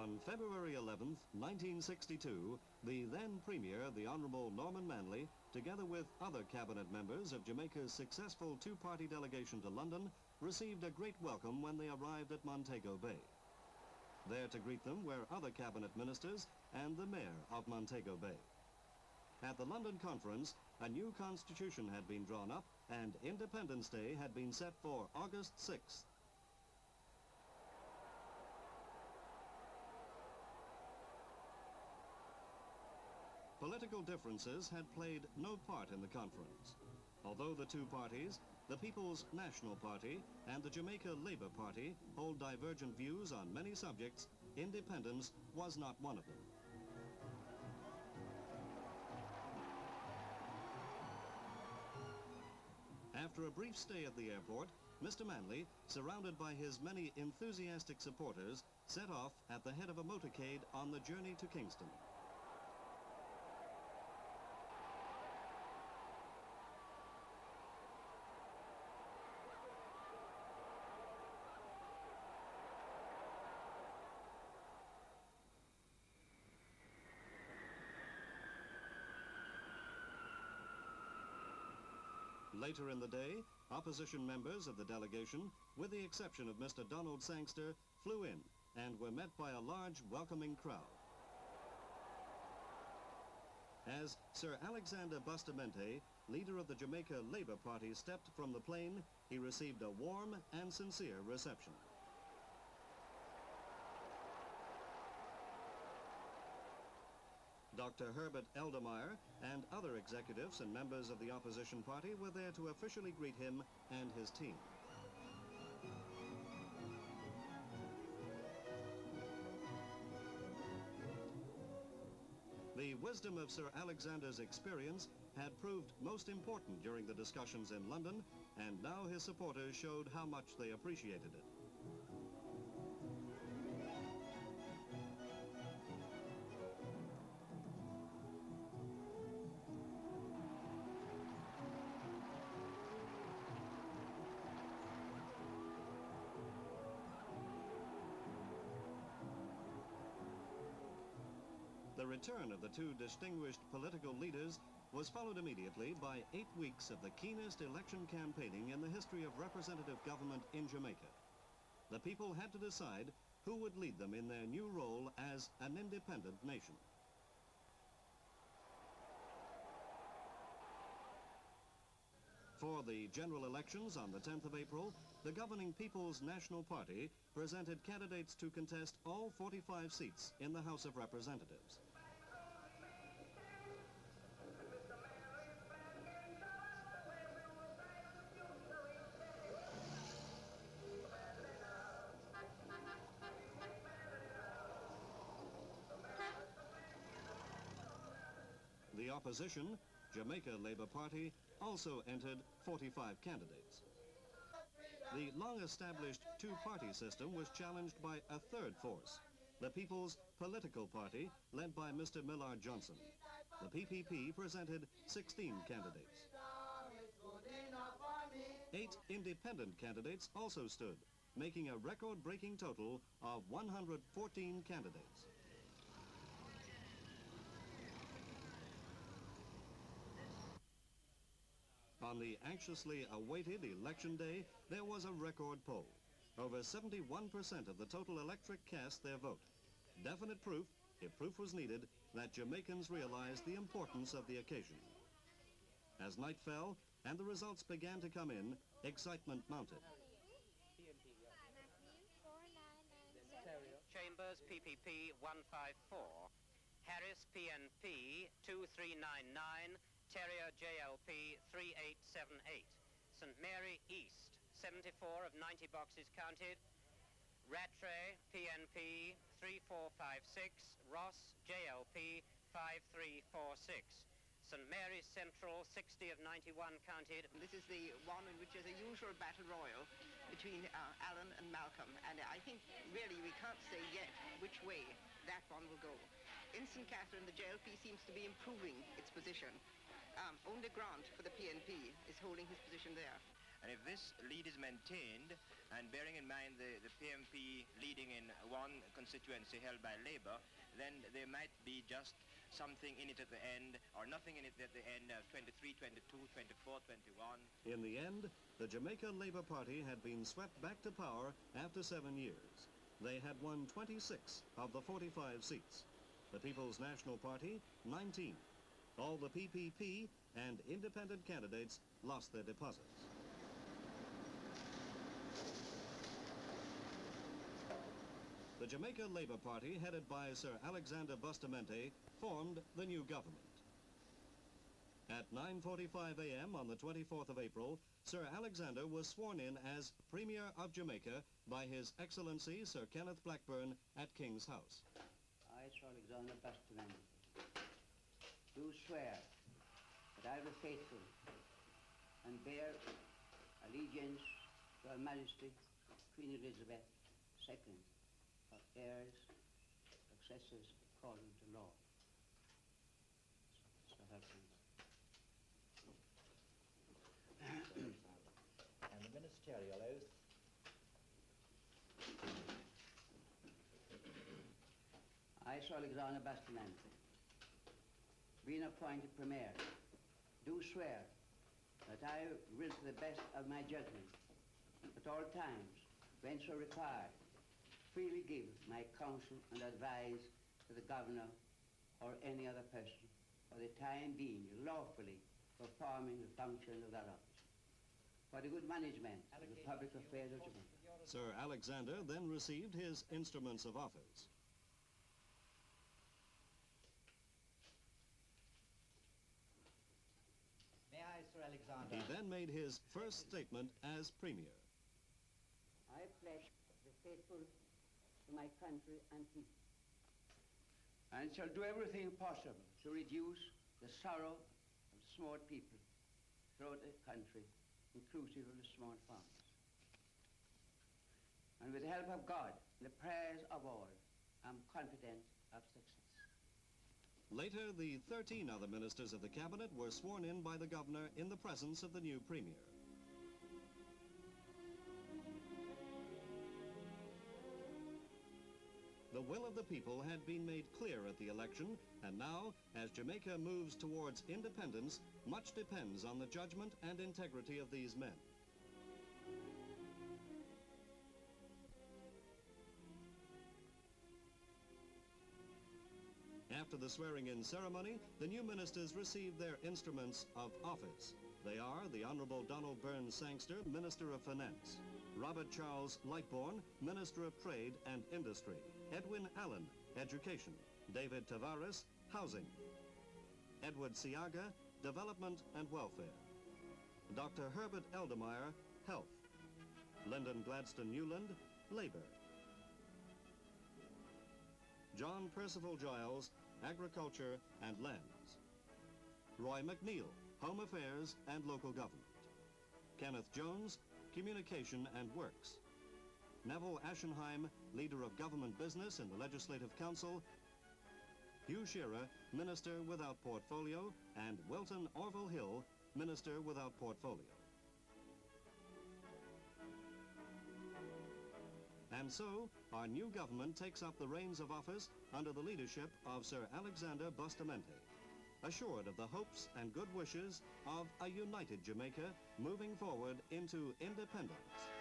On February 11th, 1962, the then Premier, the Honorable Norman Manley, together with other cabinet members of Jamaica's successful two-party delegation to London, received a great welcome when they arrived at Montego Bay. There to greet them were other cabinet ministers and the mayor of Montego Bay. At the London conference, a new constitution had been drawn up and Independence Day had been set for August 6th. Political differences had played no part in the conference. Although the two parties, the People's National Party and the Jamaica Labour Party, hold divergent views on many subjects, independence was not one of them. After a brief stay at the airport, Mr. Manley, surrounded by his many enthusiastic supporters, set off at the head of a motorcade on the journey to Kingston. Later in the day, opposition members of the delegation, with the exception of Mr. Donald Sangster, flew in and were met by a large welcoming crowd. As Sir Alexander Bustamante, leader of the Jamaica Labour Party, stepped from the plane, he received a warm and sincere reception. Dr. Herbert Eldermeyer and other executives and members of the opposition party were there to officially greet him and his team. The wisdom of Sir Alexander's experience had proved most important during the discussions in London, and now his supporters showed how much they appreciated it. The return of the two distinguished political leaders was followed immediately by 8 weeks of the keenest election campaigning in the history of representative government in Jamaica. The people had to decide who would lead them in their new role as an independent nation. For the general elections on the 10th of April, the governing People's National Party presented candidates to contest all 45 seats in the House of Representatives. The opposition, Jamaica Labour Party, also entered 45 candidates. The long-established two-party system was challenged by a third force, the People's Political Party, led by Mr. Millard Johnson. The PPP presented 16 candidates. 8 independent candidates also stood, making a record-breaking total of 114 candidates. On the anxiously awaited election day, there was a record poll. Over 71% of the total electorate cast their vote. Definite proof, if proof was needed, that Jamaicans realized the importance of the occasion. As night fell and the results began to come in, excitement mounted. Chambers PPP 154, Harris PNP 2399, Terrier JLP 3878, St. Mary East 74 of 90 boxes counted, Rattray PNP 3456, Ross JLP 5346, St. Mary's Central 60 of 91 counted. This is the one in which there's a usual battle royal between Allen and Malcolm, and I think really we can't say yet which way that one will go. In St. Catherine, the JLP seems to be improving its position. Only Grant for the PNP is holding his position there. And if this lead is maintained, and bearing in mind the PMP leading in one constituency held by Labour, then there might be just something in it at the end, or nothing in it at the end of 23, 22, 24, 21. In the end, the Jamaica Labour Party had been swept back to power after 7 years. They had won 26 of the 45 seats. The People's National Party, 19. All the PPP and independent candidates lost their deposits. The Jamaica Labour Party, headed by Sir Alexander Bustamante, formed the new government. At 9:45 a.m. on the 24th of April, Sir Alexander was sworn in as Premier of Jamaica by His Excellency Sir Kenneth Blackburn at King's House. I, Sir Alexander Bustamante, do swear that I will be faithful and bear allegiance to Her Majesty Queen Elizabeth II, her heirs, successors according to law. So help me. And the ministerial oath. I, Sir Alexander Bustamante, being appointed Premier, do swear that I will, to the best of my judgment, at all times, when so required, freely give my counsel and advise to the Governor or any other person, for the time being lawfully performing the function of that office, for the good management of the public affairs of Jamaica. Sir Alexander then received his instruments of office. May I, Sir Alexander? He then made his first statement as Premier. I pledge to be faithful to my country and people, and shall do everything possible to reduce the sorrow of small people throughout the country, inclusive of the small farmers. And with the help of God, the prayers of all, I'm confident of success. Later, the 13 other ministers of the cabinet were sworn in by the governor in the presence of the new premier. The will of the people had been made clear at the election, and now, as Jamaica moves towards independence, much depends on the judgment and integrity of these men. After the swearing-in ceremony, the new ministers received their instruments of office. They are the Honourable Donald Burns Sangster, Minister of Finance; Robert Charles Lightbourne, Minister of Trade and Industry; Edwin Allen, Education; David Tavares, Housing; Edward Siaga, Development and Welfare; Dr. Herbert Eldemeyer, Health; Lyndon Gladstone Newland, Labor; John Percival Giles, Agriculture and Lands; Roy McNeil, Home Affairs and Local Government; Kenneth Jones, Communication and Works; Neville Ashenheim, Leader of Government Business in the Legislative Council; Hugh Shearer, Minister without Portfolio; and Wilton Orville Hill, Minister without Portfolio. And so, our new government takes up the reins of office under the leadership of Sir Alexander Bustamante, assured of the hopes and good wishes of a united Jamaica moving forward into independence.